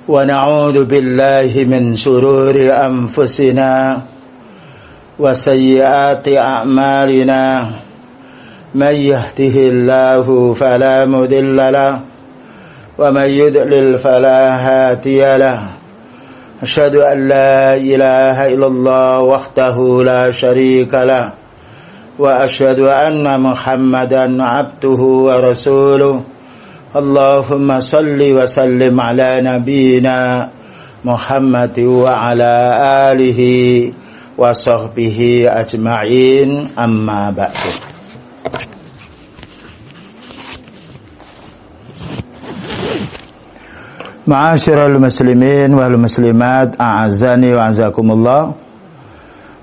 ونعوذ بالله من شرور أنفسنا وسيئات أعمالنا من يهده الله فلا مضل له ومن يضلل فلا هادي له أشهد أن لا إله إلا الله وحده لا شريك له وأشهد أن محمدا عبده ورسوله اللهم صل وسلم على نبينا محمد وعلى آله وصحبه أجمعين أما بعد. Ma'asyiral muslimin wal muslimat, a'azzani wa a'azzakumullah.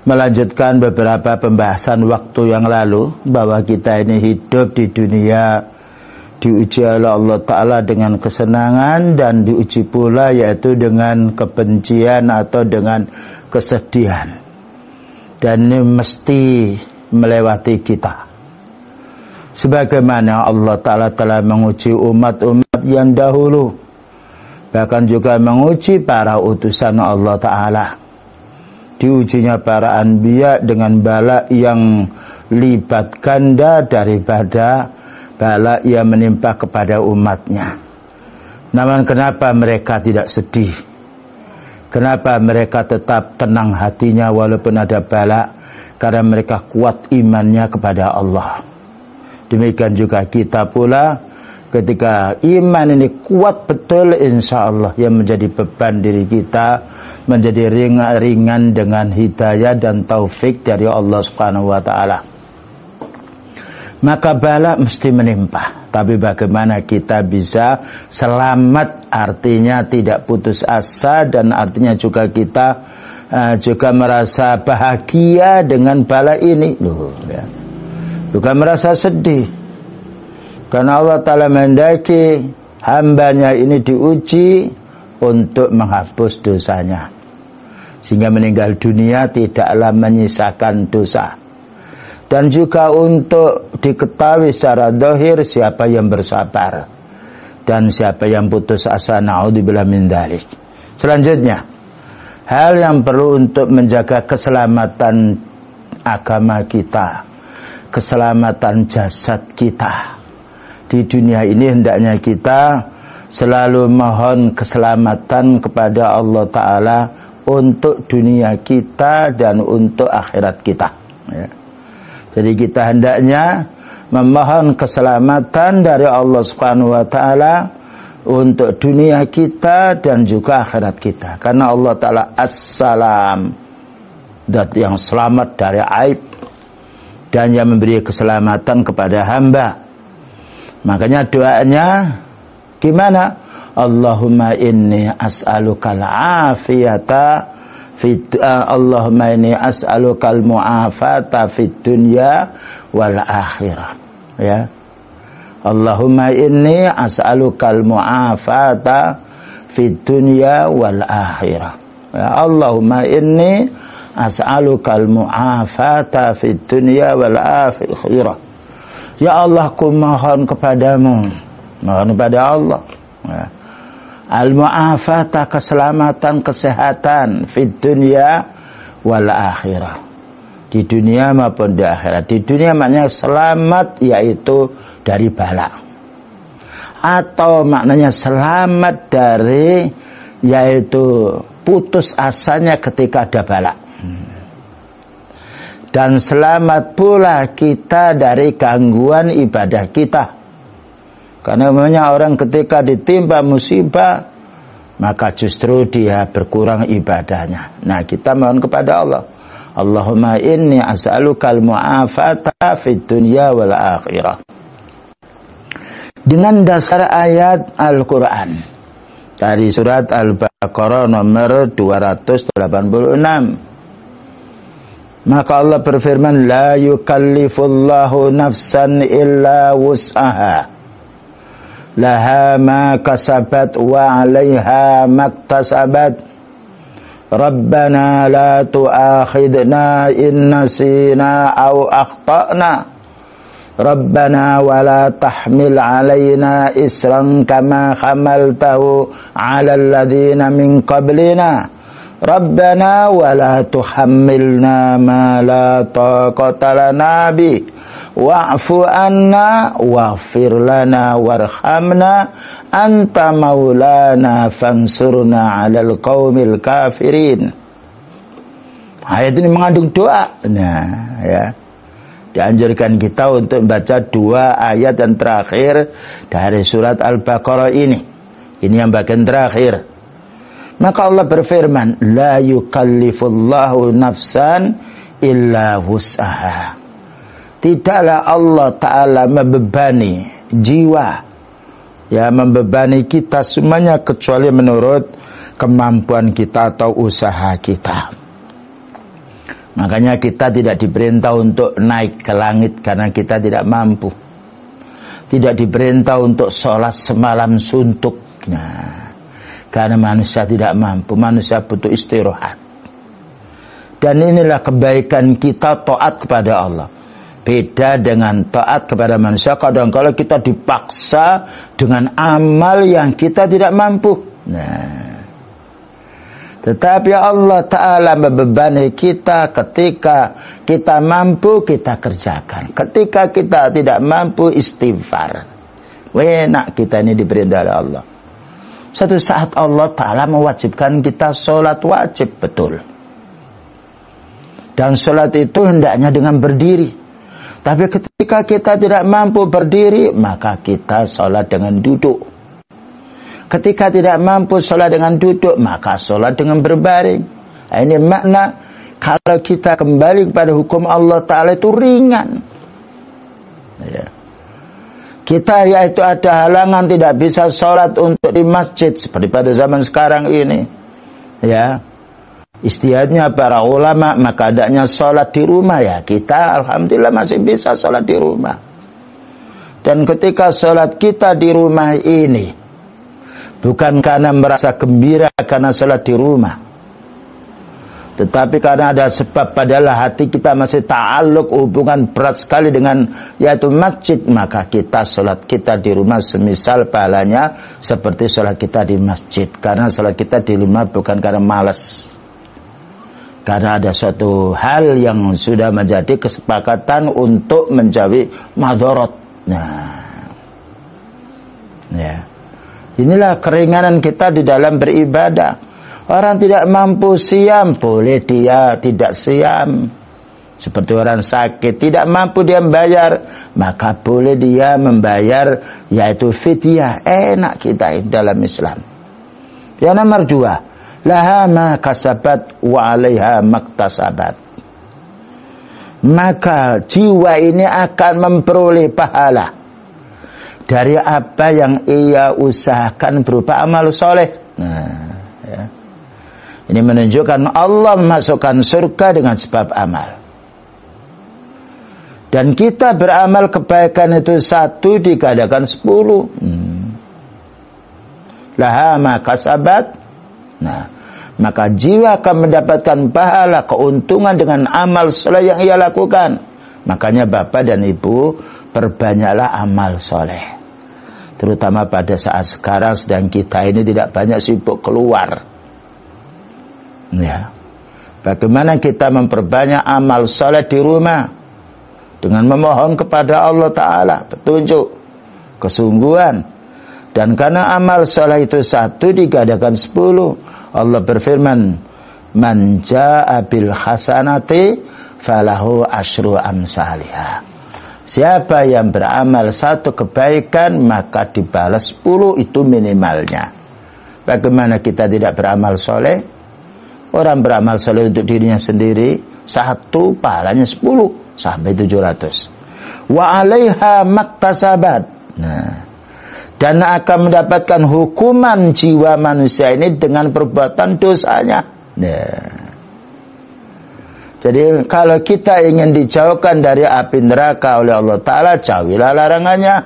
Melanjutkan beberapa pembahasan waktu yang lalu bahwa kita ini hidup di dunia diuji oleh Allah Ta'ala dengan kesenangan dan diuji pula yaitu dengan kebencian atau dengan kesedihan, dan ini mesti melewati kita sebagaimana Allah Ta'ala telah menguji umat-umat yang dahulu, bahkan juga menguji para utusan Allah Ta'ala. Diujinya para anbiya dengan bala yang lipat ganda daripada bala yang menimpa kepada umatnya. Namun kenapa mereka tidak sedih? Kenapa mereka tetap tenang hatinya walaupun ada bala? Karena mereka kuat imannya kepada Allah. Demikian juga kita pula, ketika iman ini kuat betul, insya Allah yang menjadi beban diri kita menjadi ringan dengan hidayah dan taufik dari Allah Subhanahu wa Ta'ala. Maka bala mesti menimpa, tapi bagaimana kita bisa selamat, artinya tidak putus asa, dan artinya juga kita juga merasa bahagia dengan bala ini loh, ya. Bukan merasa sedih, karena Allah Ta'ala mendaki hambanya ini diuji untuk menghapus dosanya, sehingga meninggal dunia tidaklah menyisakan dosa. Dan juga untuk diketahui secara zahir siapa yang bersabar dan siapa yang putus asa, na'udzubillah min dzalik. Selanjutnya, hal yang perlu untuk menjaga keselamatan agama kita, keselamatan jasad kita di dunia ini, hendaknya kita selalu mohon keselamatan kepada Allah Ta'ala untuk dunia kita dan untuk akhirat kita, ya. Jadi kita hendaknya memohon keselamatan dari Allah Subhanahu wa Ta'ala untuk dunia kita dan juga akhirat kita. Karena Allah Ta'ala As-Salam, zat yang selamat dari aib dan yang memberi keselamatan kepada hamba. Makanya doanya gimana? Allahumma inni as'alukal afiyata Allahumma inni as'alukal mu'afata fid dunya wal akhirah, ya. Allahumma inni as'alukal mu'afata fid dunya wal akhirah, ya. Allahumma inni as'alukal mu'afata fid dunya wal akhirah. Ya Allah, ku mohon kepadamu, mohon kepada Allah, ya, al-mu'afata, keselamatan, kesehatan fid dunya wal akhirah, di dunia maupun di akhirat. Di dunia maknanya selamat, yaitu dari bala, atau maknanya selamat dari, yaitu putus asanya ketika ada bala, dan selamat pula kita dari gangguan ibadah kita. Karena namanya orang ketika ditimpa musibah, maka justru dia berkurang ibadahnya. Nah, kita mohon kepada Allah, Allahumma inni as'alukal mu'afata fid dunya wal akhirah, dengan dasar ayat Al-Quran dari surat Al-Baqarah nomor 286. Maka Allah berfirman, la yukallifullahu nafsan illa wus'aha, laha ma kasabat wa 'alaiha maktasabat, Rabbana la tu'akhidna in nasina aw akhtana, Rabbana wala tahmil alaina isran kama hamaltahu ala alladhina min qablina. Rabbana wala tuhammilna ma la taqata lana bi. Wa'fu anna waghfir lana warhamna anta maulana fansurna 'alal qaumil kafirin. Ayat ini mengandung doa. Nah, ya. Dianjurkan kita untuk membaca 2 ayat yang terakhir dari surat Al-Baqarah ini. Ini yang bagian terakhir. Maka Allah berfirman, la yukallifullahu nafsan illa wus'aha. Tidaklah Allah Ta'ala membebani jiwa, ya, membebani kita semuanya kecuali menurut kemampuan kita atau usaha kita. Makanya kita tidak diperintah untuk naik ke langit karena kita tidak mampu. Tidak diperintah untuk sholat semalam suntuk. Nah, karena manusia tidak mampu, manusia butuh istirahat. Dan inilah kebaikan kita taat kepada Allah. Beda dengan taat kepada manusia, kadang-kadang kita dipaksa dengan amal yang kita tidak mampu. Nah, tetapi Allah Ta'ala membebani kita ketika kita mampu, kita kerjakan. Ketika kita tidak mampu, istighfar. Enak kita ini diperintah oleh Allah. Suatu saat Allah Ta'ala mewajibkan kita sholat wajib, betul. Dan sholat itu hendaknya dengan berdiri. Tapi ketika kita tidak mampu berdiri, maka kita sholat dengan duduk. Ketika tidak mampu sholat dengan duduk, maka sholat dengan berbaring. Nah, ini makna kalau kita kembali kepada hukum Allah Ta'ala itu ringan. Ya. Kita yaitu ada halangan tidak bisa sholat untuk di masjid seperti pada zaman sekarang ini. Ya, istihadnya para ulama maka adanya sholat di rumah. Ya, kita alhamdulillah masih bisa sholat di rumah. Dan ketika sholat kita di rumah ini bukan karena merasa gembira karena sholat di rumah, tetapi karena ada sebab padahal hati kita masih ta'alluq, hubungan berat sekali dengan yaitu masjid, maka kita sholat kita di rumah semisal pahalanya seperti sholat kita di masjid. Karena sholat kita di rumah bukan karena malas, karena ada suatu hal yang sudah menjadi kesepakatan untuk menjauhi madharat. Nah, ya, inilah keringanan kita di dalam beribadah. Orang tidak mampu siam, boleh dia tidak siam. Seperti orang sakit, tidak mampu dia membayar, maka boleh dia membayar, yaitu fidyah. Enak kita dalam Islam. Yang nomor 2, laha ma kasabat wa 'alaiha maktasabat. Maka jiwa ini akan memperoleh pahala dari apa yang ia usahakan berupa amal soleh. Nah, ya. Ini menunjukkan Allah memasukkan surga dengan sebab amal. Dan kita beramal kebaikan itu 1 dikadakan 10. Laha ma kasabat. Nah, maka jiwa akan mendapatkan pahala, keuntungan dengan amal soleh yang ia lakukan. Makanya Bapak dan Ibu, perbanyaklah amal soleh. Terutama pada saat sekarang sedang kita ini tidak banyak sibuk keluar. Ya, bagaimana kita memperbanyak amal soleh di rumah dengan memohon kepada Allah Ta'ala petunjuk, kesungguhan. Dan karena amal soleh itu 1 dikadakan 10. Allah berfirman, man jaa bil hasanati falahu asyru amsalihah. Siapa yang beramal 1 kebaikan maka dibalas 10, itu minimalnya. Bagaimana kita tidak beramal soleh? Orang beramal soleh untuk dirinya sendiri 1 pahalanya 10 sampai 700. Wa 'alaiha maktasabat. Nah, dan akan mendapatkan hukuman jiwa manusia ini dengan perbuatan dosanya. Nah, jadi kalau kita ingin dijauhkan dari api neraka oleh Allah Ta'ala, jauhilah larangannya.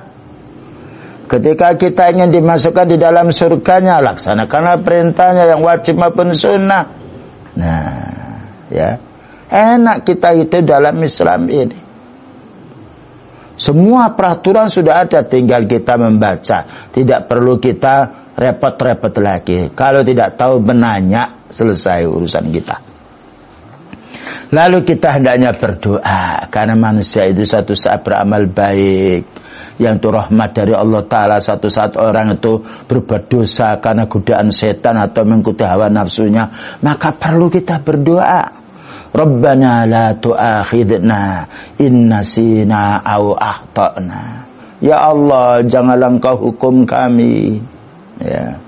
Ketika kita ingin dimasukkan di dalam surganya, laksanakanlah perintahnya yang wajib maupun sunnah. Nah, ya, enak kita itu dalam Islam ini. Semua peraturan sudah ada, tinggal kita membaca. Tidak perlu kita repot-repot lagi. Kalau tidak tahu menanya, selesai urusan kita. Lalu kita hendaknya berdoa, karena manusia itu satu saat beramal baik, yang itu rahmat dari Allah Ta'ala. Satu saat orang itu berbuat dosa karena godaan setan atau mengikuti hawa nafsunya, maka perlu kita berdoa. Rabbana la tu'akhidna in nasina aw akhtana. Ya Allah, janganlah Engkau hukum kami, ya,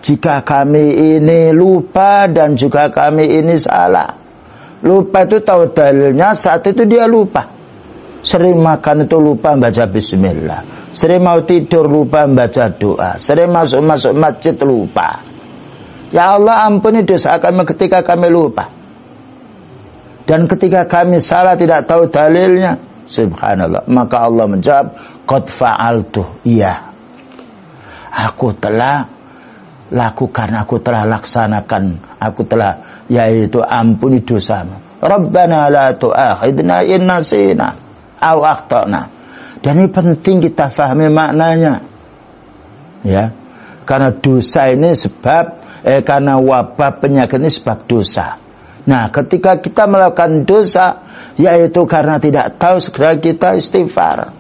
jika kami ini lupa dan juga kami ini salah. Lupa itu tahu dalilnya, saat itu dia lupa. Sering makan itu lupa baca bismillah, sering mau tidur lupa baca doa, sering masuk masjid lupa. Ya Allah, ampuni dosa kami ketika kami lupa. Dan ketika kami salah tidak tahu dalilnya, subhanallah, maka Allah menjawab, qad fa'altu, iya, aku telah lakukan, aku telah laksanakan, aku telah, yaitu ampuni dosamu. Rabbana la tu'akhidna in nasina aw akhtana. Dan ini penting kita fahami maknanya, ya, karena dosa ini sebab karena wabah penyakit ini sebab dosa. Nah, ketika kita melakukan dosa, yaitu karena tidak tahu, segera kita istighfar,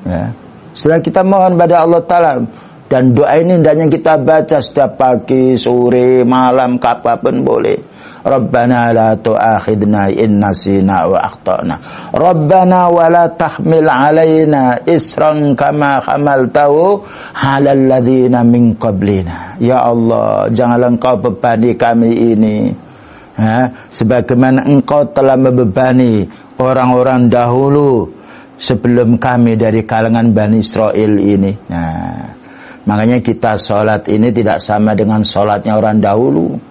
ya. Setelah kita mohon pada Allah Ta'ala, dan doa ini hendaknya kita baca setiap pagi, sore, malam, kapanpun boleh. Rabbana la tu'akhidna in nasina wa akhtana. Rabbana wa la tahmil alaina isran kama hamaltahu 'alal ladzina min qablina. Ya Allah, janganlah Engkau bebani kami ini, sebagaimana Engkau telah membebani orang-orang dahulu sebelum kami dari kalangan Bani Israel ini. Nah, makanya kita sholat ini tidak sama dengan sholatnya orang dahulu.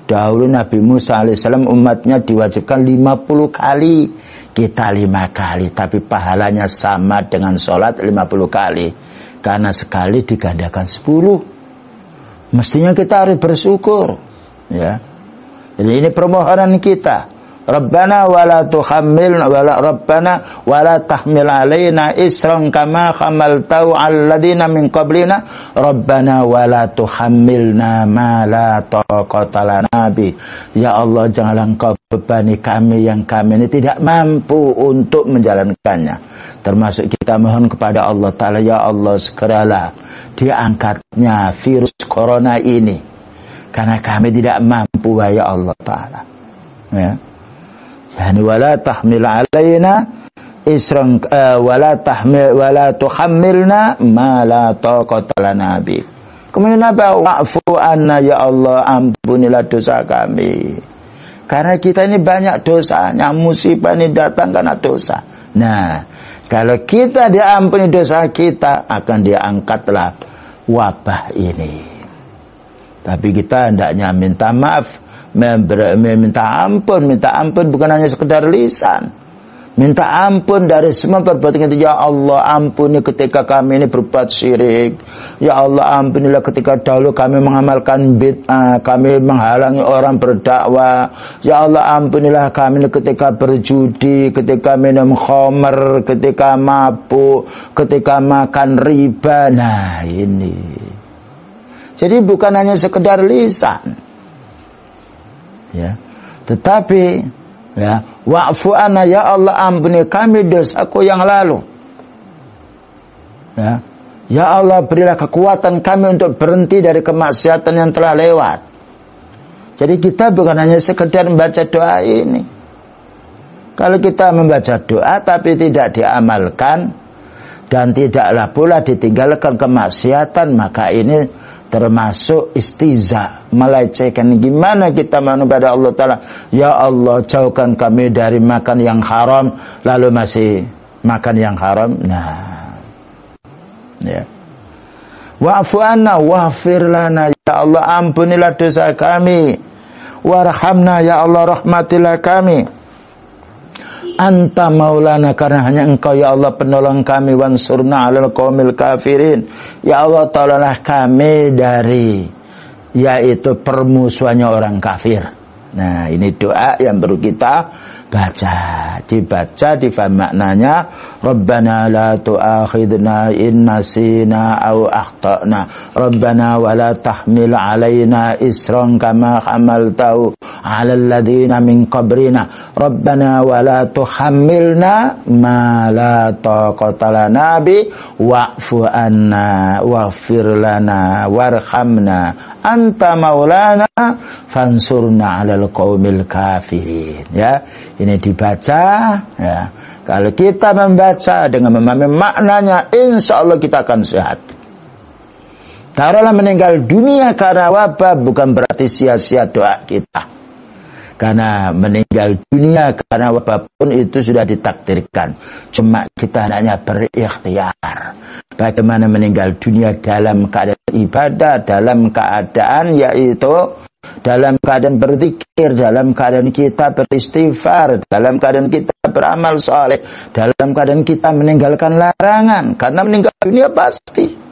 Dahulu Nabi Musa alaihissalam umatnya diwajibkan 50 kali, kita 5 kali, tapi pahalanya sama dengan sholat 50 kali, karena sekali digandakan 10. Mestinya kita harus bersyukur, ya. Jadi ini permohonan kita. Rabbana wala tuhammilna Rabbana wala tahmil alaina isran kama hamaltahu 'alal ladzina min qablina. Rabbana wala tuhammilna ma la taqata lana bi. Ya Allah, janganlah Engkau bebani kami yang kami ini tidak mampu untuk menjalankannya. Termasuk kita mohon kepada Allah Ta'ala, ya Allah, segeralah diangkatnya virus corona ini, karena kami tidak mampu, ya Allah Ta'ala, ya. Yani wala tahmil alaina isran wala tuhammilna ma la taqata lana bi. Kemudian apa? Wa'fu anna, ya Allah, ampunilah dosa kami. Karena kita ini banyak dosanya, musibah ini datang karena dosa. Nah, kalau kita diampuni dosa kita, akan diangkatlah wabah ini. Tapi kita hendaknya minta maaf, minta ampun bukan hanya sekedar lisan. Minta ampun dari semua perbuatan kita. Ya Allah, ampuni ketika kami ini berbuat syirik. Ya Allah, ampunilah ketika dahulu kami mengamalkan bid'ah, kami menghalangi orang berdakwah. Ya Allah, ampunilah kami ini ketika berjudi, ketika minum khamr, ketika mabuk, ketika makan riba. Nah, ini. Jadi bukan hanya sekedar lisan, ya, tetapi, ya, wa'fu anna, ya Allah, ampuni kami dosaku yang lalu, ya. Ya Allah, berilah kekuatan kami untuk berhenti dari kemaksiatan yang telah lewat. Jadi kita bukan hanya sekedar membaca doa ini. Kalau kita membaca doa tapi tidak diamalkan dan tidaklah pula ditinggalkan kemaksiatan, maka ini termasuk istiza, melecehkan. Gimana kita mohon pada Allah Ta'ala, ya Allah, jauhkan kami dari makan yang haram, lalu masih makan yang haram. Nah, ya. Wa'fu anna waghfir lana, ya Allah, ampunilah dosa kami. Warhamna, ya Allah, rahmatilah kami. Anta maulana, karena hanya Engkau, ya Allah, penolong kami. Wansurna 'alal qaumil kafirin. Ya Allah, tolonglah kami dari, yaitu permusuhannya orang kafir. Nah, ini doa yang perlu kita baca, dibaca, difaham maknanya. Rabbana la tu'akhidna in nasina aw akhtana, Rabbana wa la tahmil alaina isran kama hamaltahu ala alladhina min qabrina, Rabbana wa la tuhammilna ma la taqata lana bi, wa'fu anna waghfir lana warhamna anta maulana fansurna 'alal qaumil kafirin. Ya, ini dibaca ya. Kalau kita membaca dengan memahami maknanya, insya Allah kita akan sehat. Taruhlah meninggal dunia karena wabah, bukan berarti sia-sia doa kita. Karena meninggal dunia karena wabah pun itu sudah ditakdirkan. Cuma kita hanya berikhtiar. Bagaimana meninggal dunia dalam keadaan ibadah, dalam keadaan yaitu dalam keadaan berzikir, dalam keadaan kita beristighfar, dalam keadaan kita beramal soleh, dalam keadaan kita meninggalkan larangan. Karena meninggal dunia pasti.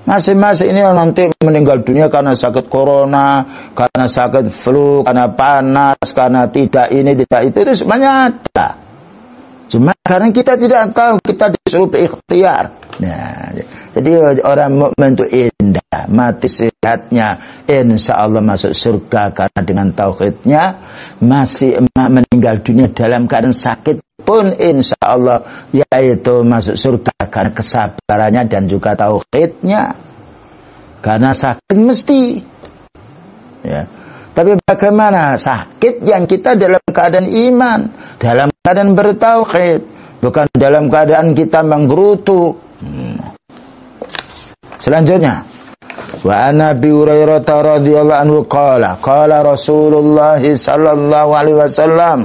Masing-masing ini nanti meninggal dunia karena sakit corona, karena sakit flu, karena panas, karena tidak ini, tidak itu semuanya ada. Cuma karena kita tidak tahu, kita disuruh berikhtiar. Nah, jadi orang mukmin itu indah, mati sehatnya, insya Allah masuk surga karena dengan tauhidnya. Masih meninggal dunia dalam keadaan sakit pun insya Allah yaitu masuk surga karena kesabarannya dan juga tauhidnya. Karena sakit mesti, ya. Tapi bagaimana sakit yang kita dalam keadaan iman, dalam keadaan bertauhid, bukan dalam keadaan kita menggerutu. Selanjutnya, wa ana Abi Hurairah radhiyallahu anhu qala Rasulullah sallallahu alaihi wasallam,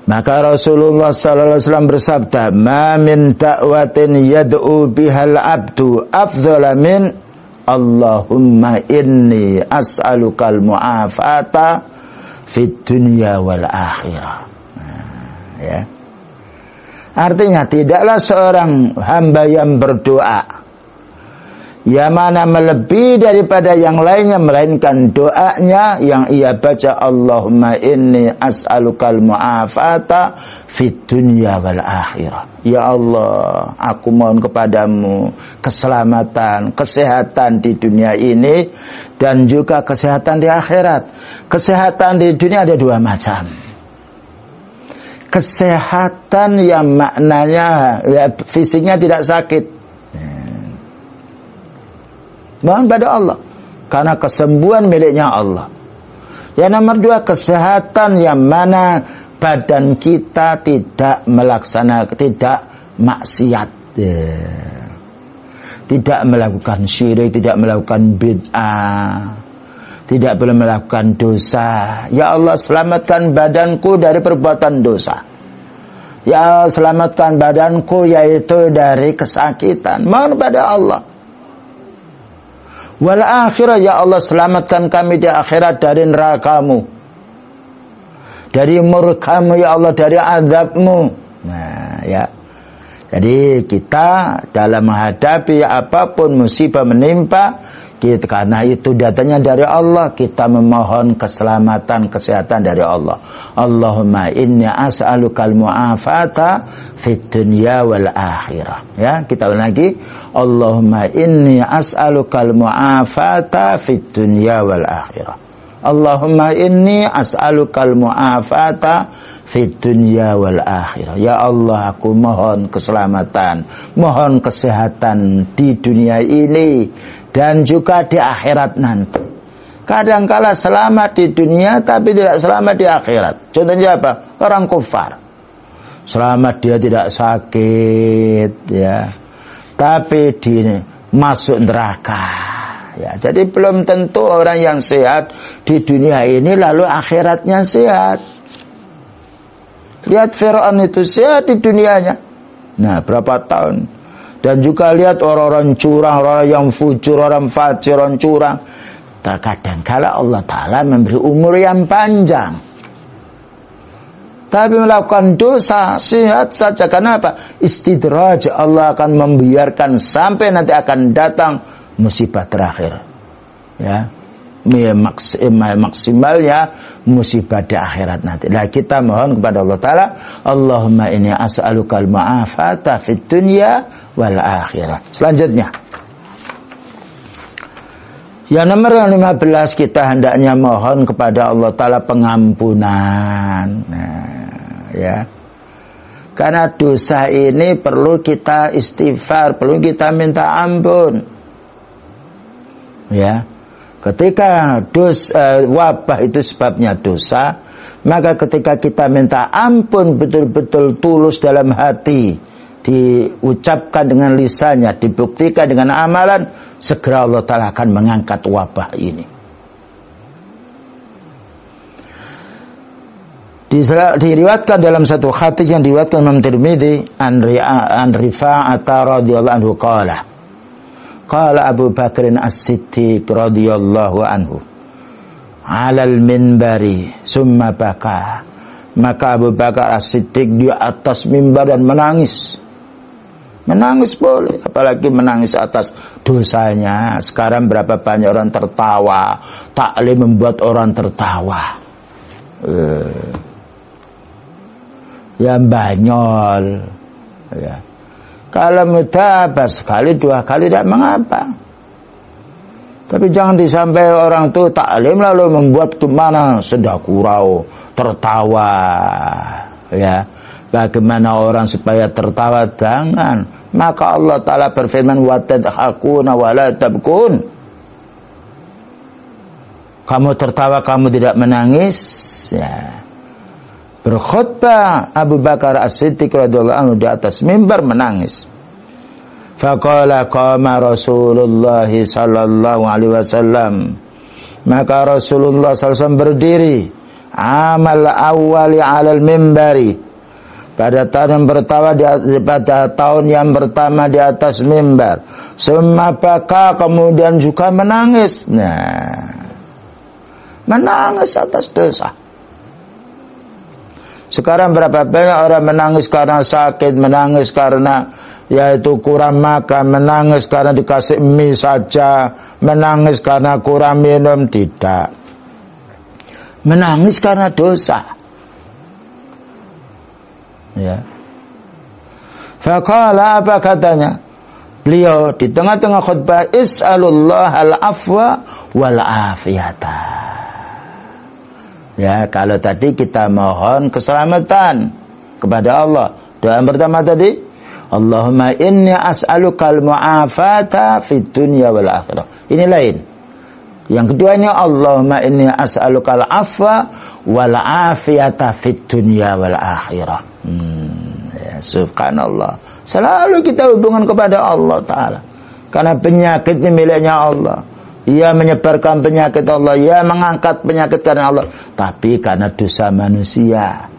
maka Rasulullah sallallahu alaihi wasallam bersabda, ma min da'watin yad'u bihal abdu afdhala min Allahumma inni as'alukal mu'afata fid dunya wal akhirah. Ya. Artinya tidaklah seorang hamba yang berdoa yang mana melebihi daripada yang lainnya, melainkan doanya yang ia baca, Allahumma inni as'alukal mu'afata fid dunya wal akhirah. Ya Allah, aku mohon kepadamu keselamatan, kesehatan di dunia ini dan juga kesehatan di akhirat. Kesehatan di dunia ada dua macam. Kesehatan yang maknanya ya, fisiknya tidak sakit, mohon pada Allah, karena kesembuhan miliknya Allah. Yang nomor dua, kesehatan yang mana badan kita tidak melaksanakan, tidak maksiat, tidak melakukan syirik, tidak melakukan bid'ah, tidak boleh melakukan dosa. Ya Allah, selamatkan badanku dari perbuatan dosa. Ya Allah, selamatkan badanku yaitu dari kesakitan. Mohon pada Allah. Wal akhirah, ya Allah, selamatkan kami di akhirat dari nerakamu, dari murkamu, ya Allah, dari azabmu. Nah, ya. Jadi kita dalam menghadapi apapun musibah menimpa kita, karena itu datanya dari Allah, kita memohon keselamatan, kesehatan dari Allah. Allahumma inni as'alukal mu'afata fid dunya wal akhirah. Ya, kita ulang lagi. Allahumma inni as'alukal mu'afata fid dunya wal akhirah. Allahumma inni as'alukal mu'afata fid dunya wal akhirah. Ya Allah, aku mohon keselamatan, mohon kesehatan di dunia ini dan juga di akhirat nanti. Kadangkala selamat di dunia tapi tidak selamat di akhirat. Contohnya apa? Orang kufar. Selamat dia tidak sakit, ya, tapi dia masuk neraka. Ya, jadi belum tentu orang yang sehat di dunia ini lalu akhiratnya sehat. Lihat Fir'aun itu sehat di dunianya. Nah, berapa tahun? Dan juga lihat orang-orang curang, orang yang fujur, orang fajir, orang curang. Terkadang kala Allah Ta'ala memberi umur yang panjang, tapi melakukan dosa, sehat saja. Kenapa? Istidraj, Allah akan membiarkan sampai nanti akan datang musibah terakhir. Ya, maksimalnya musibah di akhirat nanti. Nah, kita mohon kepada Allah Ta'ala, Allahumma inni as'alukal ma'afata fid dunya wal akhirah. Selanjutnya, yang nomor 15, kita hendaknya mohon kepada Allah Ta'ala pengampunan. Nah, ya. Karena dosa ini perlu kita istighfar, perlu kita minta ampun. Ya. Ketika wabah itu sebabnya dosa, maka ketika kita minta ampun betul-betul tulus dalam hati, diucapkan dengan lisannya, dibuktikan dengan amalan, segera Allah Ta'ala akan mengangkat wabah ini. Diriwayatkan dalam satu hadis yang diriwayatkan Imam Tirmidzi an Rifa'ah radhiyallahu anhu qala Abu Bakr As-Siddiq radhiyallahu anhu 'alal minbari summa baka. Maka Abu Bakar As-Siddiq di atas mimbar dan menangis. Menangis boleh, apalagi menangis atas dosanya. Sekarang berapa banyak orang tertawa, taklim membuat orang tertawa. Ya banyol. Ya. Kalau mutabah sekali, dua kali tidak mengapa. Tapi jangan disampaikan orang itu taklim lalu membuat kemana sedakurau, tertawa. Ya. Bagaimana orang supaya tertawa? Jangan. Maka Allah Ta'ala berfirman, وَتَدْحَكُونَ وَلَا تَبْكُونَ. Kamu tertawa, kamu tidak menangis. Ya. Berkhutbah Abu Bakar As-Siddiq radhiyallahu anhu di atas mimbar menangis. Faqala qama Rasulullah sallallahu alaihi wasallam. Maka Rasulullah sallallahu alaihi wasallam berdiri amal awali 'alal mimbari. Pada tahun yang pertama di atas mimbar. Summa baka, kemudian juga menangis. Nah, menangis atas dosa. Sekarang berapa banyak orang menangis karena sakit, menangis karena yaitu kurang makan, menangis karena dikasih mie saja, menangis karena kurang minum. Tidak, menangis karena dosa. Ya. Faqala, apa katanya? Beliau di tengah-tengah khutbah, is'alullah al-afwa wal afiyata. Ya, kalau tadi kita mohon keselamatan kepada Allah. Doa yang pertama tadi, Allahumma inni as'alukal mu'afata fid dunya wal akhirah. Ini lain. Yang kedua ini, Allahumma inni as'alukal afwa wal afiyata fid dunya wal akhirah. Ya, subhanallah. Selalu kita hubungan kepada Allah Ta'ala. Karena penyakit ini miliknya Allah. Ia menyebarkan penyakit Allah, ia mengangkat penyakit karena Allah, tapi karena dosa manusia.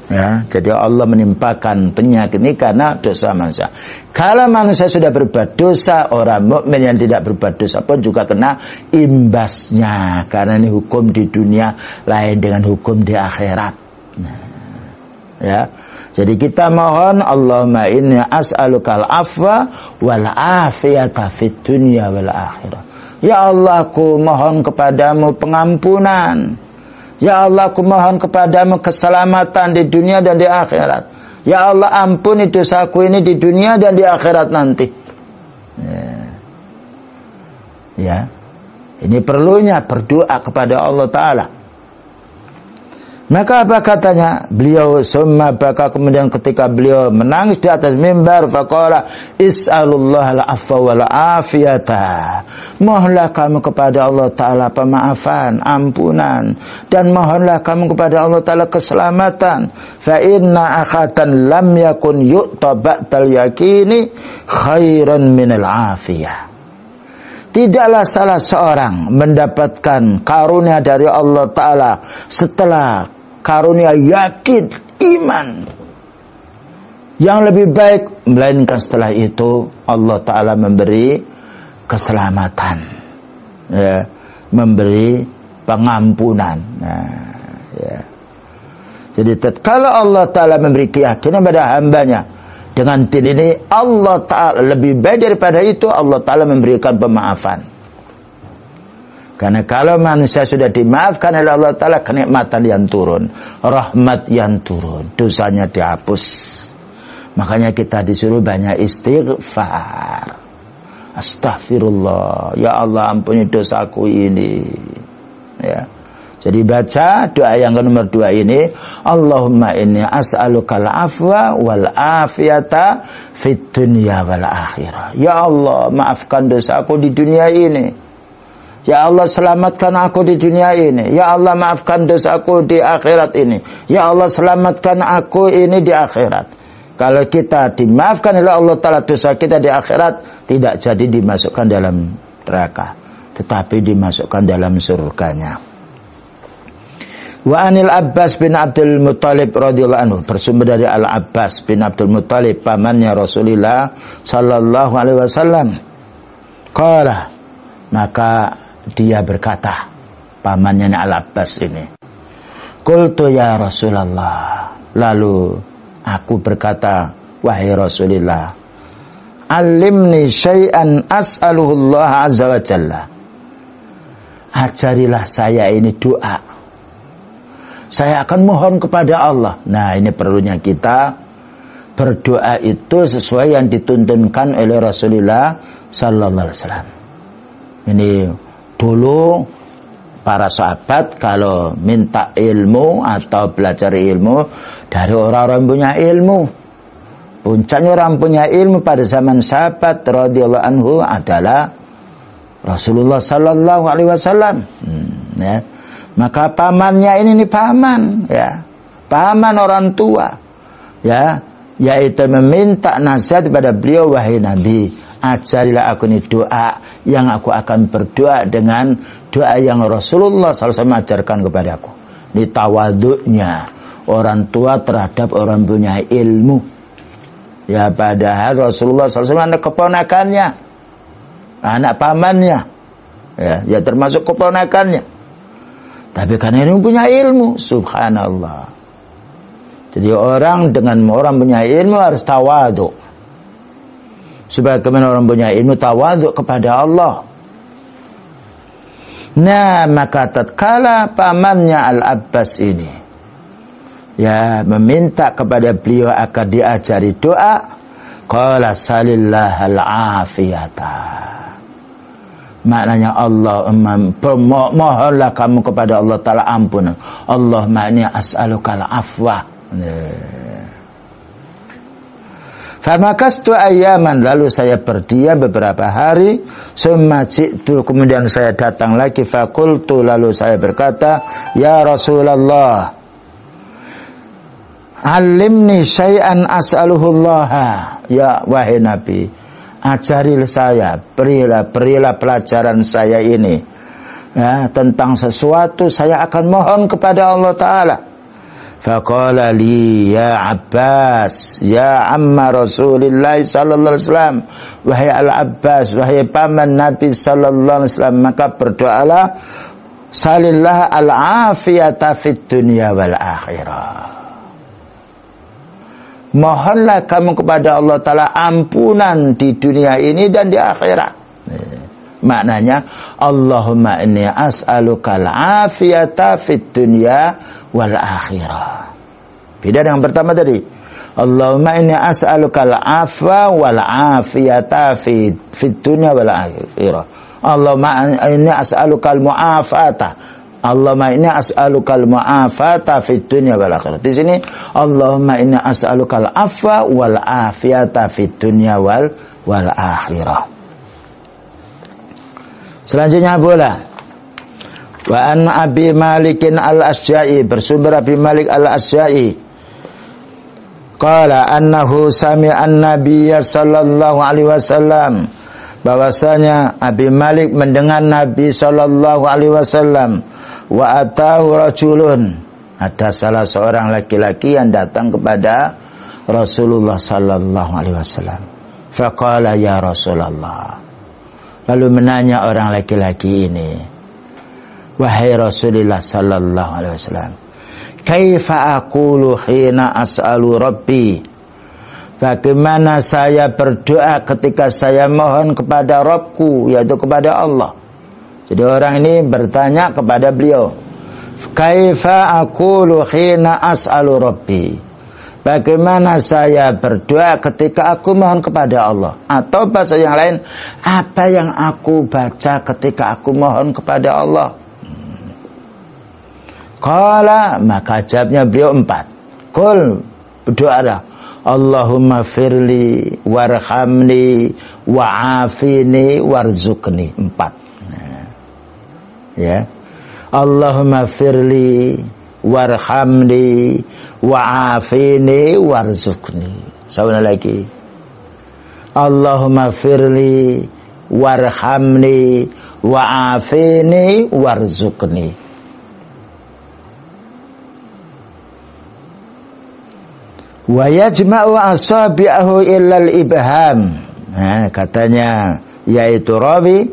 Ya, jadi Allah menimpakan penyakit ini karena dosa manusia. Kalau manusia sudah berbuat dosa, orang mukmin yang tidak berbuat dosa pun juga kena imbasnya. Karena ini hukum di dunia lain dengan hukum di akhirat. Nah, ya. Jadi kita mohon, Allahumma inni as'alukal afwa wal afiyata fid dunya wal akhirah. Ya Allah, aku mohon kepadamu pengampunan. Ya Allah, aku mohon kepadamu keselamatan di dunia dan di akhirat. Ya Allah, ampuni dosaku ini di dunia dan di akhirat nanti. Ya. Ini perlunya berdoa kepada Allah Ta'ala. Maka apa katanya? Beliau summa baka, kemudian ketika beliau menangis di atas mimbar, faqala is'alullah al-afwa wal afiyata. Mohonlah kamu kepada Allah Ta'ala pemaafan, ampunan, dan mohonlah kamu kepada Allah Ta'ala keselamatan. Fa inna akhatan lam yakun yu'ta ba'dal yakini khairan minal afiyah. Tidaklah salah seorang mendapatkan karunia dari Allah Ta'ala setelah karunia yakin, iman yang lebih baik, melainkan setelah itu Allah Ta'ala memberi keselamatan, ya, memberi pengampunan. Nah, ya. Jadi kalau Allah Ta'ala memberi keyakinan pada hambanya dengan din ini, Allah Ta'ala lebih baik daripada itu, Allah Ta'ala memberikan pemaafan. Karena kalau manusia sudah dimaafkan oleh Allah Ta'ala, kenikmatan yang turun, rahmat yang turun, dosanya dihapus. Makanya kita disuruh banyak istighfar. Astaghfirullah, ya Allah ampuni dosaku ini. Ya. Jadi baca doa yang nomor 2 ini, Allahumma inni as'alukal afwa wal afiyata fid dunya wal akhirah. Ya Allah, maafkan dosaku di dunia ini. Ya Allah, selamatkan aku di dunia ini. Ya Allah, maafkan dosaku di akhirat ini. Ya Allah, selamatkan aku ini di akhirat. Kalau kita dimaafkan oleh Allah Ta'ala dosa kita di akhirat, tidak jadi dimasukkan dalam neraka, tetapi dimasukkan dalam surganya. Wa anil Abbas bin Abdul Muttalib radhiyallahu anhu, bersumber dari Al Abbas bin Abdul Muttalib, pamannya Rasulullah sallallahu alaihi wasallam. Qala, maka dia berkata, pamannya Al Abbas ini, qultu ya Rasulullah, lalu aku berkata, wahai Rasulullah, alimni syai'an as'aluhullah azza wa jalla, ajarilah saya ini doa, saya akan mohon kepada Allah. Nah, ini perlunya kita berdoa itu sesuai yang dituntunkan oleh Rasulullah sallallahu alaihi wasallam. Ini dulu para sahabat kalau minta ilmu atau belajar ilmu dari orang-orang punya ilmu. Puncaknya orang punya ilmu pada zaman sahabat radhiyallahu anhu adalah Rasulullah sallallahu alaihi wasallam. Ya. Maka pamannya ini paman, ya. Paman orang tua. Ya, yaitu meminta nasihat kepada beliau, wahai Nabi, ajarilah aku ini doa yang aku akan berdoa dengan doa yang Rasulullah SAW ajarkan kepada aku. Ini tawaduknya orang tua terhadap orang punya ilmu. Ya, padahal Rasulullah SAW anak keponakannya, anak pamannya, ya termasuk keponakannya. Tapi karena ini punya ilmu, subhanallah. Jadi orang dengan orang punya ilmu harus tawaduk. Sebagaimana orang punya ilmu tawaduk kepada Allah. Nah, maka tatkala pamannya Al-Abbas ini, ya, meminta kepada beliau agar diajari doa, qala salillahal afiyata. Maknanya Allah, mohonlah kamu kepada Allah Ta'ala ampunan. Allahumma inni as'alukal afwa. Famakastu ayyaman, lalu saya berdiam beberapa hari, summa ji'tu, kemudian saya datang lagi, fakultu, lalu saya berkata, ya Rasulullah, alimni syai'an as'aluhullaha, ya wahai Nabi, ajarilah saya, berilah pelajaran saya ini, ya, tentang sesuatu saya akan mohon kepada Allah Ta'ala. Faqala li ya Abbas, ya amma Rasulillah sallallahu alaihi wasallam, wahai Al-Abbas, wahai paman Nabi sallallahu alaihi wasallam, maka berdoalah, salillah al-afiyata fid dunya wal akhirah. Mohonlah kamu kepada Allah Ta'ala ampunan di dunia ini dan di akhirat. Maknanya, Allahumma inni as'alukal afiyata fid dunya wal akhirah. Beda dengan pertama tadi. Allahumma inni as'alukal afwa wal afiyata fid dunya wal akhirah. Allahumma inni as'alukal mu'afata. Allahumma inni as'alukal mu'afata fid dunya wal akhirah. Di sini Allahumma inni as'alukal afwa wal afiyata fid dunya wal akhirah. Selanjutnya pula, wa an Abi Malikin al-Asy'a'i, bersumber Abi Malik al-Asy'a'i, qala annahu sami'a an-nabiyya sallallahu alaihi wasallam, bahwasanya Abi Malik mendengar Nabi sallallahu alaihi wasallam, wa atahu rajulun, ada salah seorang laki-laki yang datang kepada Rasulullah sallallahu alaihi wasallam. Faqala ya Rasulullah, lalu menanya orang laki-laki ini, wahai Rasulullah sallallahu alaihi wasallam, kaifa aqulu hina as'alu rabbi, bagaimana saya berdoa ketika saya mohon kepada Rabbku, yaitu kepada Allah. Jadi orang ini bertanya kepada beliau, kaifa aqulu khina as'alu rabbi? Bagaimana saya berdoa ketika aku mohon kepada Allah? Atau bahasa yang lain, apa yang aku baca ketika aku mohon kepada Allah? Qala, maka jawabnya beliau 4. Qul, berdoalah, Allahumma firli warhamni wa'afini warzuqni. 4. Ya. Allahumma firli warhamni wa'afini warzuqni. Saudara lagi. Allahumma firli warhamni wa'afini warzuqni. Wa yajma'u asabi'ahu illal ibham. Nah, katanya yaitu rawi,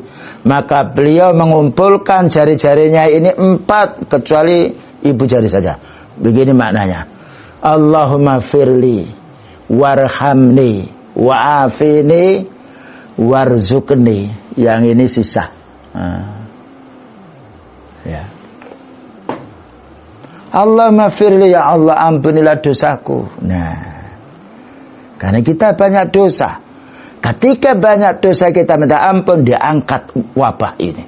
maka beliau mengumpulkan jari-jarinya ini 4 kecuali ibu jari saja. Begini maknanya. Allahumma firli warhamni wa'afini warzuqni. Yang ini sisa. Ya. Allahumma firli, ya Allah ampunilah dosaku. Nah, karena kita banyak dosa. Ketika banyak dosa kita minta ampun, diangkat wabah ini.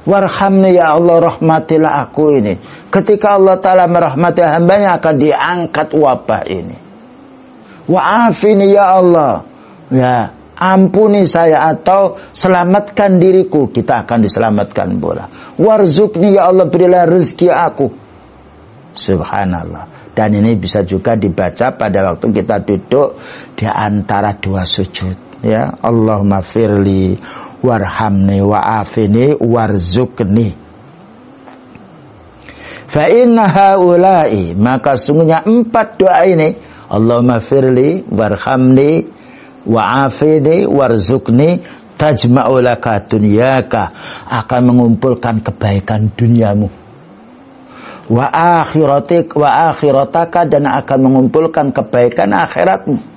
Warhamni, ya Allah rahmatilah aku ini. Ketika Allah Ta'ala merahmati hambanya, akan diangkat wabah ini. Wa'afini, ya Allah, ya ampuni saya atau selamatkan diriku, kita akan diselamatkan pula. Warzuqni, ya Allah berilah rezeki aku. Subhanallah. Dan ini bisa juga dibaca pada waktu kita duduk di antara 2 sujud. Ya, Allahumma firli warhamni wa'afini warzuqni. Fa inna haula'i, maka sungguhnya 4 doa ini, Allahumma firli warhamni wa'afini warzuqni, tajma'u laka dunyaka, akan mengumpulkan kebaikan duniamu, wa akhirataka, dan akan mengumpulkan kebaikan akhiratmu.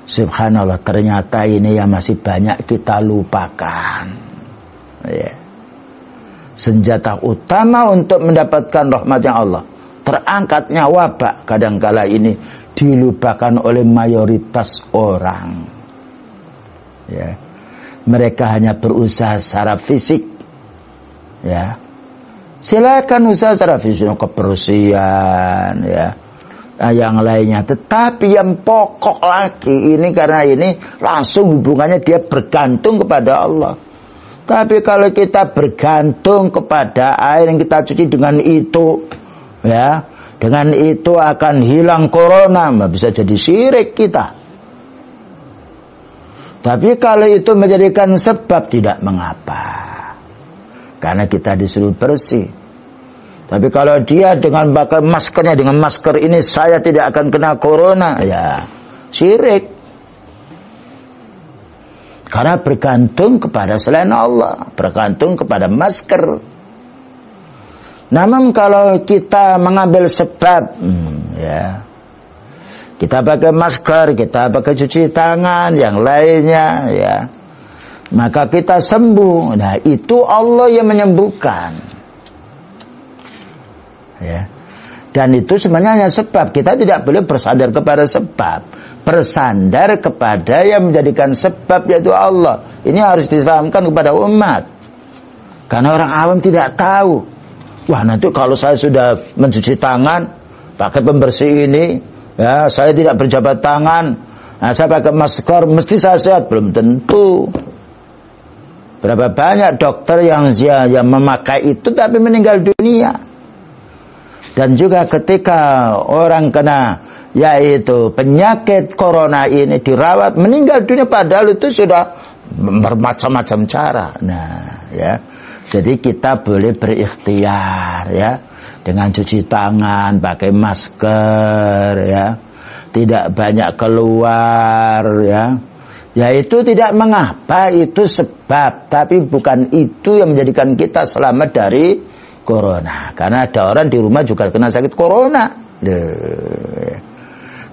Subhanallah, ternyata ini yang masih banyak kita lupakan. Ya. Senjata utama untuk mendapatkan rahmatnya Allah, terangkatnya wabah, kadangkala ini dilupakan oleh mayoritas orang. Ya. Mereka hanya berusaha secara fisik. Ya. Silakan usaha secara fisik, kebersihan, ya. Yang lainnya, tetapi yang pokok lagi ini, karena ini langsung hubungannya dia bergantung kepada Allah. Tapi kalau kita bergantung kepada air yang kita cuci, dengan itu, ya, dengan itu akan hilang corona, bisa jadi syirik kita. Tapi kalau itu menjadikan sebab, tidak mengapa, karena kita disuruh bersih. Tapi kalau dia dengan pakai maskernya, dengan masker ini saya tidak akan kena corona, ya syirik. Karena bergantung kepada selain Allah, bergantung kepada masker. Namun kalau kita mengambil sebab, ya, kita pakai masker, kita pakai cuci tangan, yang lainnya, ya, maka kita sembuh. Nah, itu Allah yang menyembuhkan. Ya. Dan itu sebenarnya hanya sebab. Kita tidak boleh bersandar kepada sebab, bersandar kepada yang menjadikan sebab, yaitu Allah. Ini harus difahamkan kepada umat, karena orang awam tidak tahu. Wah, nanti kalau saya sudah mencuci tangan pakai pembersih ini, ya, saya tidak berjabat tangan, nah, saya pakai masker, mesti saya sehat. Belum tentu. Berapa banyak dokter yang memakai itu tapi meninggal dunia. Dan juga ketika orang kena, yaitu penyakit corona ini, dirawat, meninggal dunia, padahal itu sudah bermacam-macam cara. Nah, ya, jadi kita boleh berikhtiar, ya, dengan cuci tangan, pakai masker, ya, tidak banyak keluar, ya. Ya, itu tidak mengapa, itu sebab, tapi bukan itu yang menjadikan kita selamat dari corona. Karena ada orang di rumah juga kena sakit corona.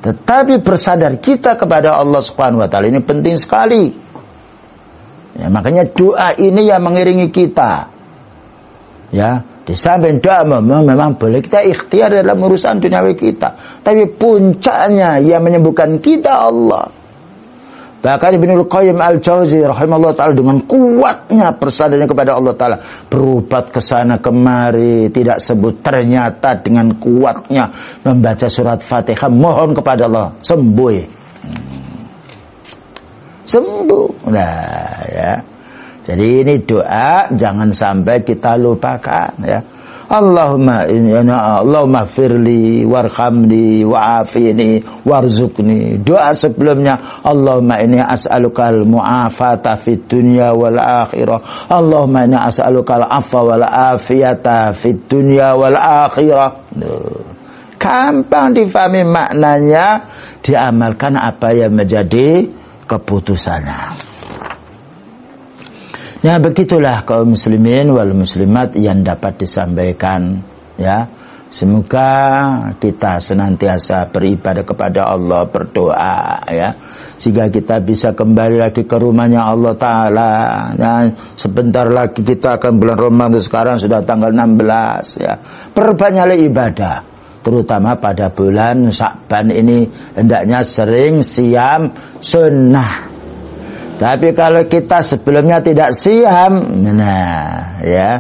Tetapi bersadar kita kepada Allah Subhanahu wa taala ini penting sekali. Ya, makanya doa ini yang mengiringi kita. Ya, di samping doa memang boleh kita ikhtiar dalam urusan duniawi kita, tapi puncaknya yang menyembuhkan kita Allah. Bahkan Ibnul Qayyim Al-Jauzi rahimahullah ta'ala dengan kuatnya persaudaranya kepada Allah ta'ala, berobat ke sana kemari, tidak sebut, ternyata dengan kuatnya membaca surat Fatihah, mohon kepada Allah sembuh. Sembuh. Nah, ya. Jadi ini doa jangan sampai kita lupakan, ya. Allahumma firli warhamni wa'afini warzuqni. Doa sebelumnya, Allahumma inni as'alukal mu'afata fid dunya wal akhirah. Allahumma inni as'alukal afwa wal afiyata fid dunya wal akhirah. Gampang difahami maknanya, diamalkan apa yang menjadi keputusannya. Nah, begitulah kaum muslimin wal muslimat yang dapat disampaikan, ya. Semoga kita senantiasa beribadah kepada Allah, berdoa, ya, sehingga kita bisa kembali lagi ke rumahnya Allah Ta'ala. Nah, sebentar lagi kita akan bulan Ramadan, sekarang sudah tanggal 16, ya. Perbanyaklah ibadah, terutama pada bulan Sya'ban ini hendaknya sering siam sunnah. Tapi kalau kita sebelumnya tidak siam, nah, ya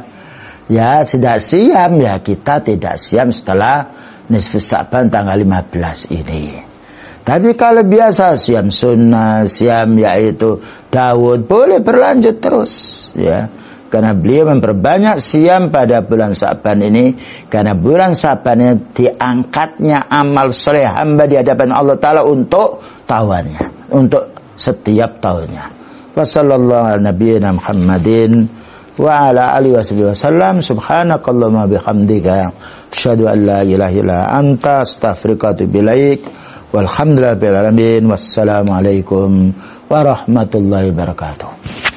tidak siam, ya kita tidak siam setelah nisfu Sya'ban tanggal 15 ini. Tapi kalau biasa siam sunnah, siam yaitu Daud, boleh berlanjut terus, ya. Karena beliau memperbanyak siam pada bulan Sya'ban ini, karena bulan Sya'ban ini diangkatnya amal soleh hamba di hadapan Allah Ta'ala untuk tahuannya, untuk setiap tahunnya. Wassallallahu ala nabiyyina Muhammadin wa ala alihi wasallam. Subhanakallahumma bihamdika asyhadu an la ilaha illa anta astaghfiruka wa atubu ilaik. Walhamdulillahi rabbil alamin. Wassalamu alaikum warahmatullahi wabarakatuh.